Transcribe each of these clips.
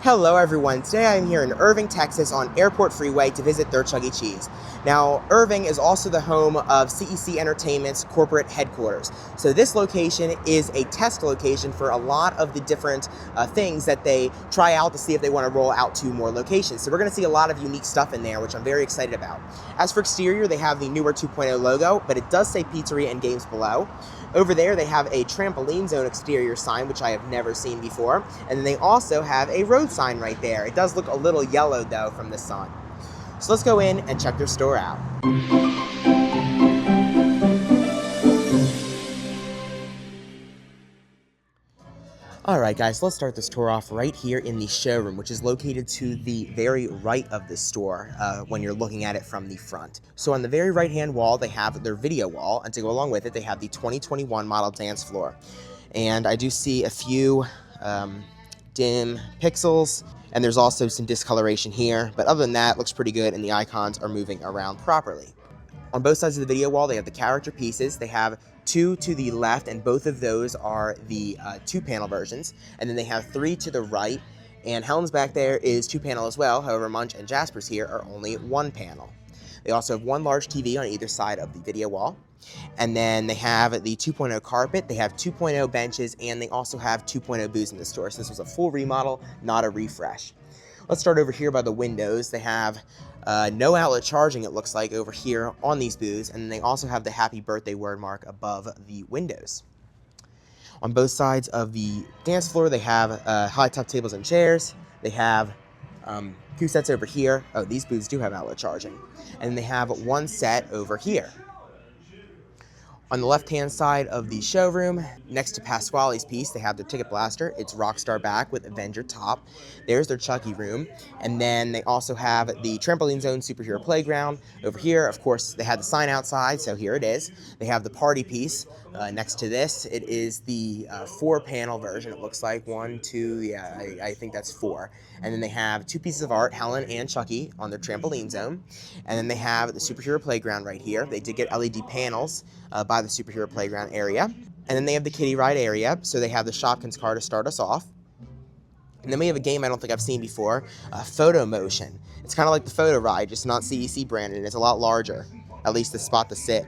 Hello everyone, today I'm here in Irving, Texas on Airport Freeway to visit their Chuck E. Cheese. Now, Irving is also the home of CEC Entertainment's corporate headquarters. So this location is a test location for a lot of the different things that they try out to see if they want to roll out to more locations. So we're going to see a lot of unique stuff in there, which I'm very excited about. As for exterior, they have the newer 2.0 logo, but it does say Pizzeria and Games below. Over there, they have a trampoline zone exterior sign, which I have never seen before. And then they also have a road sign right there. It does look a little yellow, though, from the sun. So let's go in and check their store out. Alright guys, let's start this tour off right here in the showroom, which is located to the very right of the store when you're looking at it from the front. So on the very right hand wall, they have their video wall, and to go along with it, they have the 2021 model dance floor. And I do see a few dim pixels, and there's also some discoloration here, but other than that, it looks pretty good, and the icons are moving around properly. On both sides of the video wall, they have the character pieces. They have two to the left, and both of those are the two-panel versions. And then they have three to the right, and Helen's back there is two-panel as well. However, Munch and Jasper's here are only one panel. They also have one large TV on either side of the video wall. And then they have the 2.0 carpet, they have 2.0 benches, and they also have 2.0 booths in the store. So this was a full remodel, not a refresh. Let's start over here by the windows. They have no outlet charging, it looks like, over here on these booths, and they also have the happy birthday word mark above the windows. On both sides of the dance floor, they have high top tables and chairs. They have two sets over here. Oh, these booths do have outlet charging. And they have one set over here. On the left-hand side of the showroom, next to Pasquale's piece, they have their ticket blaster. It's Rockstar back with Avenger top. There's their Chucky room. And then they also have the Trampoline Zone Superhero Playground. Over here, of course, they had the sign outside, so here it is. They have the party piece next to this. It is the four-panel version, it looks like. One, two, yeah, I think that's four. And then they have two pieces of art, Helen and Chucky, on their Trampoline Zone. And then they have the Superhero Playground right here. They did get LED panels by the Superhero Playground area. And then they have the kiddie ride area, so they have the Shopkins car to start us off. And then we have a game I don't think I've seen before, Photo Motion. It's kind of like the Photo Ride, just not CEC branded, and it's a lot larger, at least the spot to sit.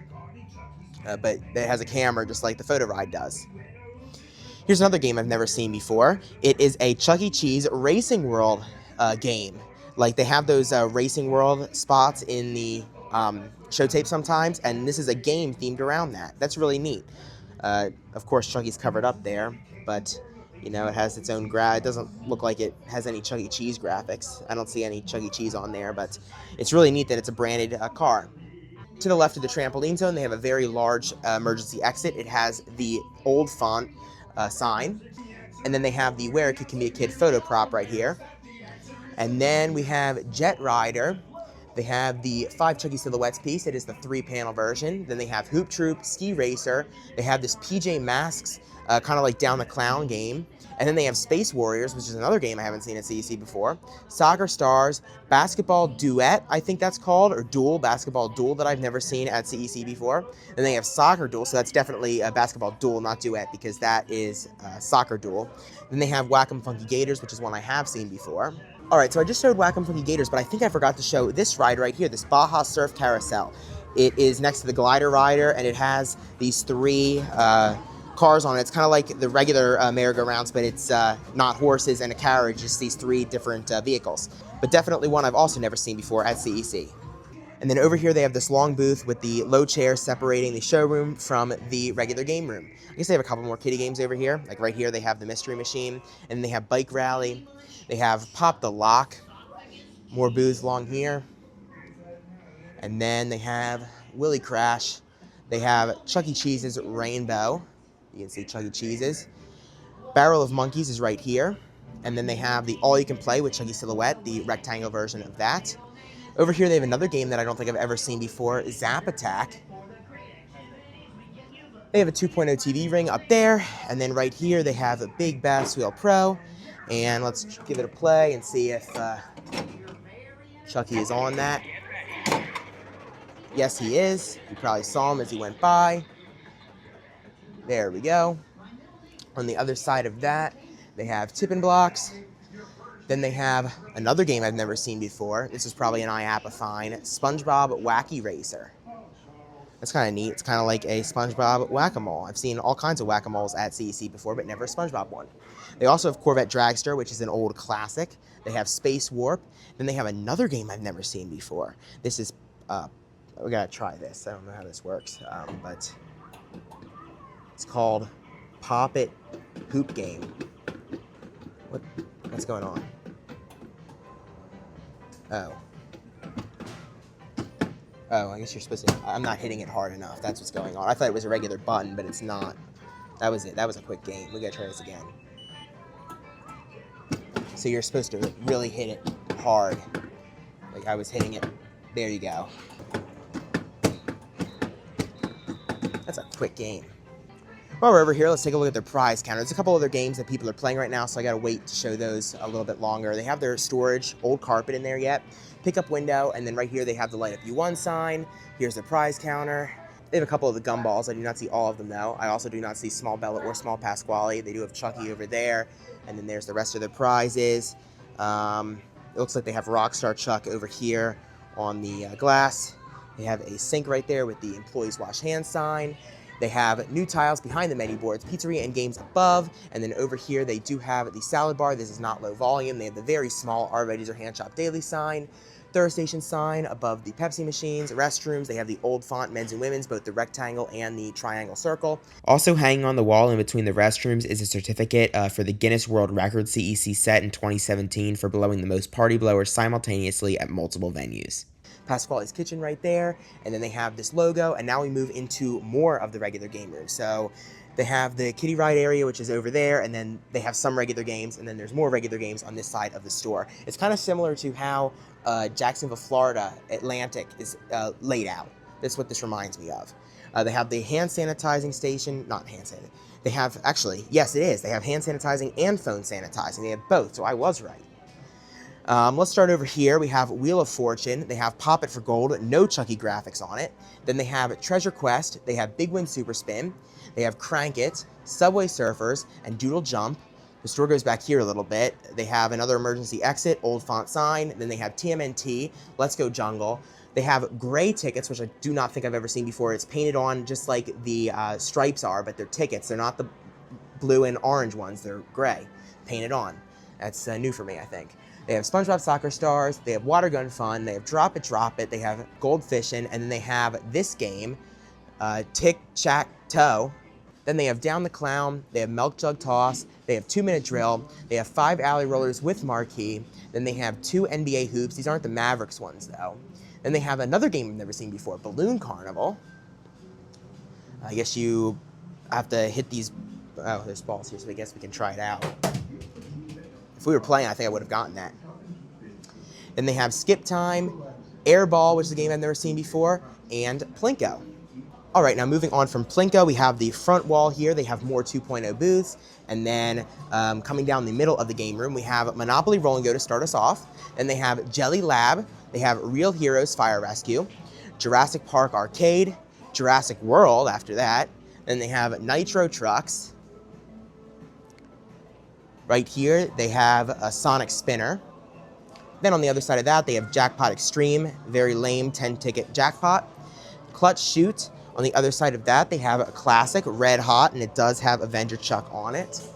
But it has a camera just like the Photo Ride does. Here's another game I've never seen before. It is a Chuck E. Cheese Racing World game. Like, they have those Racing World spots in the show tape sometimes, and this is a game themed around that. That's really neat. Of course, Chucky's covered up there, but, you know, it has its own it doesn't look like it has any Chuck E. Cheese graphics. I don't see any Chuck E. Cheese on there, but it's really neat that it's a branded car. To the left of the trampoline zone, they have a very large emergency exit. It has the old font sign, and then they have the Where It Can Be a Kid photo prop right here. And then we have Jet Rider. They have the 5 Chucky Silhouettes piece. It is the 3-panel version. Then they have Hoop Troop, Ski Racer. They have this PJ Masks, kind of like Down the Clown game. And then they have Space Warriors, which is another game I haven't seen at CEC before. Soccer Stars, Basketball Duet, I think that's called, or Duel, Basketball Duel, that I've never seen at CEC before. Then they have Soccer Duel, so that's definitely a Basketball Duel, not Duet, because that is Soccer Duel. Then they have Whack'em Funky Gators, which is one I have seen before. Alright, so I just showed Whack'em Funky Gators, but I think I forgot to show this ride right here, this Baja Surf Carousel. It is next to the Glider Rider, and it has these 3 cars on it. It's kind of like the regular merry-go-rounds, but it's not horses and a carriage, just these 3 different vehicles. But definitely one I've also never seen before at CEC. And then over here they have this long booth with the low chairs separating the showroom from the regular game room. I guess they have a couple more kiddie games over here. Like right here they have the Mystery Machine, and they have Bike Rally. They have Pop the Lock. More booths along here. And then they have Willy Crash. They have Chuck E. Cheese's Rainbow. You can see Chuck E. Cheese's. Barrel of Monkeys is right here. And then they have the All You Can Play with Chucky Silhouette, the rectangle version of that. Over here they have another game that I don't think I've ever seen before, Zap Attack. They have a 2.0 TV ring up there. And then right here they have a Big Bass Wheel Pro. And let's give it a play and see if Chucky is on that. Yes, he is. You probably saw him as he went by. There we go. On the other side of that, they have tipping blocks. Then they have another game I've never seen before. This is probably an iAppifine, SpongeBob Wacky Racer. That's kind of neat. It's kind of like a SpongeBob Whack-A-Mole. I've seen all kinds of Whack-A-Moles at CEC before, but never a SpongeBob one. They also have Corvette Dragster, which is an old classic. They have Space Warp. Then they have another game I've never seen before. This is, we gotta try this. I don't know how this works, but it's called Pop It Hoop Game. What's going on? Oh, I guess you're supposed to. I'm not hitting it hard enough. That's what's going on. I thought it was a regular button, but it's not. That was it. That was a quick game. We gotta try this again. So you're supposed to really hit it hard. Like I was hitting it. There you go. That's a quick game. While we're over here, let's take a look at their prize counter. There's a couple other games that people are playing right now, so I gotta wait to show those a little bit longer. They have their storage, old carpet in there yet, pickup window, and then right here they have the light up U1 sign. Here's their prize counter. They have a couple of the gumballs. I do not see all of them though. I also do not see Small Bella or Small Pasquale. They do have Chucky over there, and then there's the rest of their prizes. It looks like they have Rockstar Chuck over here on the glass. They have a sink right there with the employees wash hands sign. They have new tiles behind the menu boards, pizzeria and games above, and then over here they do have the salad bar. This is not low volume. They have the very small Our Veggies Are Hand Chopped Daily sign, third station sign above the Pepsi machines, restrooms. They have the old font men's and women's, both the rectangle and the triangle circle. Also hanging on the wall in between the restrooms is a certificate for the Guinness World Record CEC set in 2017 for blowing the most party blowers simultaneously at multiple venues. Pasquale's Kitchen right there, and then they have this logo, and now we move into more of the regular game room. So they have the kiddie ride area, which is over there, and then they have some regular games, and then there's more regular games on this side of the store. It's kind of similar to how Jacksonville, Florida, Atlantic is laid out. That's what this reminds me of. They have the hand sanitizing station, not hand sanitizing. They have, actually, yes it is, they have hand sanitizing and phone sanitizing. They have both, so I was right. Let's start over here. We have Wheel of Fortune. They have Pop It for Gold, no Chucky graphics on it. Then they have Treasure Quest. They have Big Win Super Spin. They have Crank It, Subway Surfers, and Doodle Jump. The store goes back here a little bit. They have another emergency exit, old font sign. Then they have TMNT, Let's Go Jungle. They have gray tickets, which I do not think I've ever seen before. It's painted on just like the stripes are, but they're tickets. They're not the blue and orange ones. They're gray, painted on. That's new for me, I think. They have SpongeBob Soccer Stars, they have Water Gun Fun, they have Drop It, they have Gold Fishin', and then they have this game, Tic-Tac-Toe. Then they have Down the Clown, they have Milk Jug Toss, they have 2-Minute Drill, they have 5 Alley Rollers with Marquee, then they have 2 NBA Hoops. These aren't the Mavericks ones, though. Then they have another game I've never seen before, Balloon Carnival. I guess you have to hit these, oh, there's balls here, so I guess we can try it out. If we were playing, I think I would have gotten that. Then they have Skip Time, Airball, which is a game I've never seen before, and Plinko. All right, now moving on from Plinko, we have the front wall here. They have more 2.0 booths. And then coming down the middle of the game room, we have Monopoly Roll and Go to start us off. Then they have Jelly Lab. They have Real Heroes Fire Rescue, Jurassic Park Arcade, Jurassic World after that. Then they have Nitro Trucks. Right here, they have a Sonic Spinner. Then on the other side of that, they have Jackpot Extreme, very lame 10-ticket jackpot. Clutch Shoot. On the other side of that, they have a classic Red Hot, and it does have Avenger Chuck on it.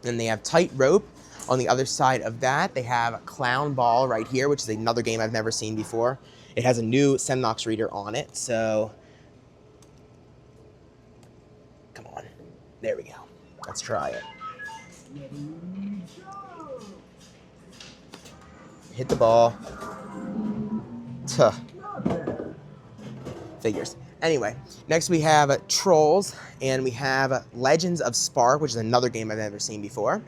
Then they have Tight Rope. On the other side of that, they have Clown Ball right here, which is another game I've never seen before. It has a new Semnox reader on it, so come on. There we go. Let's try it. Hit the ball. Tuh. Figures. Anyway, next we have Trolls, and we have Legends of Spark, which is another game I've never seen before.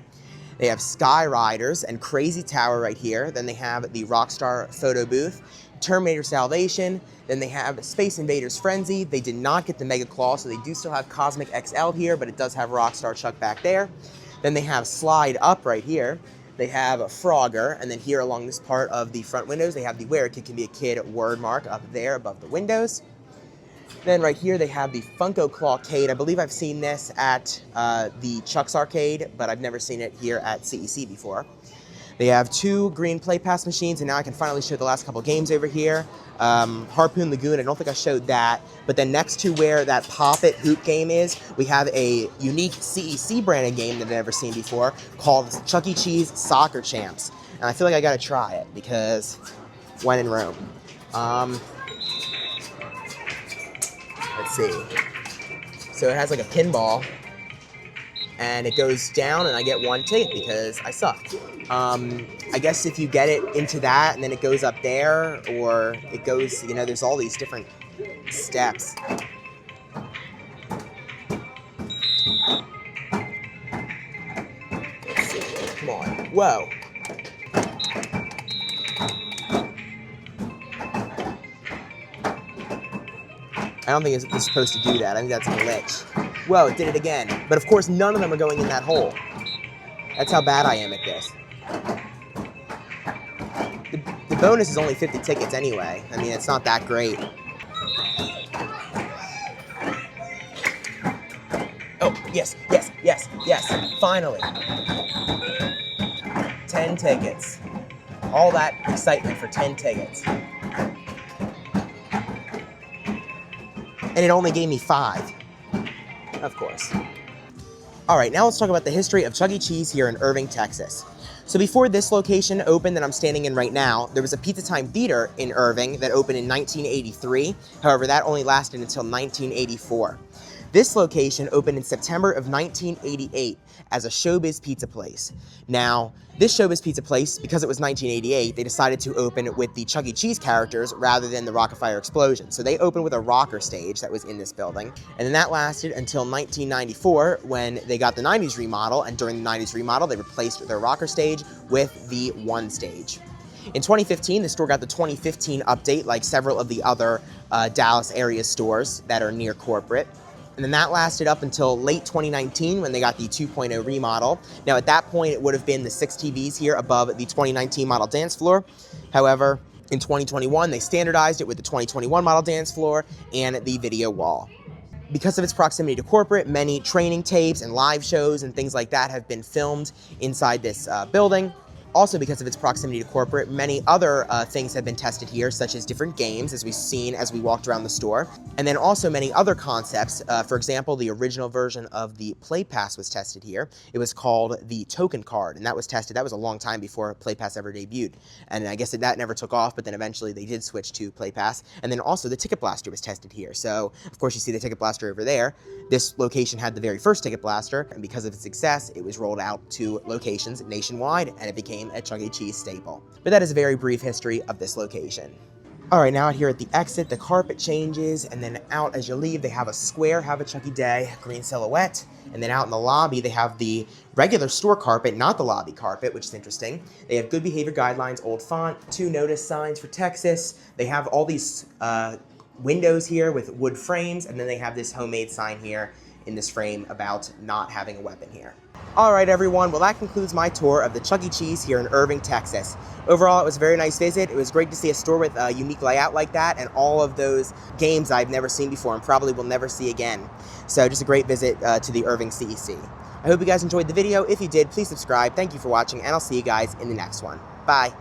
They have Sky Riders and Crazy Tower right here. Then they have the Rockstar Photo Booth, Terminator Salvation. Then they have Space Invaders Frenzy. They did not get the Mega Claw, so they do still have Cosmic XL here, but it does have Rockstar Chuck back there. Then they have Slide Up right here. They have a Frogger, and then here along this part of the front windows, they have the Where a Kid Can Be a Kid word mark up there above the windows. Then right here, they have the Funko Clawcade. I believe I've seen this at the Chuck's Arcade, but I've never seen it here at CEC before. They have 2 green play pass machines, and now I can finally show the last couple games over here. Harpoon Lagoon, I don't think I showed that. But then next to where that Pop It Hoop game is, we have a unique CEC branded game that I've never seen before called Chuck E. Cheese Soccer Champs. And I feel like I gotta try it because when in Rome. Let's see. So it has like a pinball, and it goes down, and I get 1 ticket because I suck. I guess if you get it into that, and then it goes up there, or it goes, you know, there's all these different steps. Let's see. Come on. Whoa. I don't think it's supposed to do that. I think that's a glitch. Whoa, it did it again. But of course, none of them are going in that hole. That's how bad I am at this. The bonus is only 50 tickets anyway. I mean, it's not that great. Oh, yes, yes, yes, yes. Finally. 10 tickets. All that excitement for 10 tickets. And it only gave me 5. Of course. All right, now let's talk about the history of Chuck E. Cheese here in Irving, Texas. So before this location opened that I'm standing in right now, there was a Pizza Time Theater in Irving that opened in 1983. However, that only lasted until 1984. This location opened in September of 1988 as a Showbiz Pizza place. Now, this Showbiz Pizza place, because it was 1988, they decided to open with the Chuck E. Cheese characters rather than the Rocket Fire Explosion. So they opened with a rocker stage that was in this building. And then that lasted until 1994 when they got the 90s remodel, and during the 90s remodel, they replaced their rocker stage with the One stage. In 2015, the store got the 2015 update like several of the other Dallas area stores that are near corporate. And then that lasted up until late 2019 when they got the 2.0 remodel. Now at that point, it would have been the 6 TVs here above the 2019 model dance floor. However, in 2021, they standardized it with the 2021 model dance floor and the video wall. Because of its proximity to corporate, many training tapes and live shows and things like that have been filmed inside this building. Also, because of its proximity to corporate, many other things have been tested here, such as different games, as we've seen as we walked around the store. And then also many other concepts. For example, the original version of the Play Pass was tested here. It was called the Token Card, and that was tested. That was a long time before Play Pass ever debuted. And I guess that never took off, but then eventually they did switch to Play Pass. And then also the Ticket Blaster was tested here. So, of course, you see the Ticket Blaster over there. This location had the very first Ticket Blaster, and because of its success, it was rolled out to locations nationwide, and it became a Chuck E. Cheese staple. But that is a very brief history of this location. All right, now out here at the exit, the carpet changes, and then out as you leave, they have a square, have a Chucky Day, green silhouette, and then out in the lobby, they have the regular store carpet, not the lobby carpet, which is interesting. They have good behavior guidelines, old font, 2 notice signs for Texas. They have all these windows here with wood frames, and then they have this homemade sign here in this frame about not having a weapon here. All right, everyone. Well, that concludes my tour of the Chuck E. Cheese here in Irving, Texas. Overall, it was a very nice visit. It was great to see a store with a unique layout like that and all of those games I've never seen before and probably will never see again. So just a great visit to the Irving CEC. I hope you guys enjoyed the video. If you did, please subscribe. Thank you for watching, and I'll see you guys in the next one. Bye.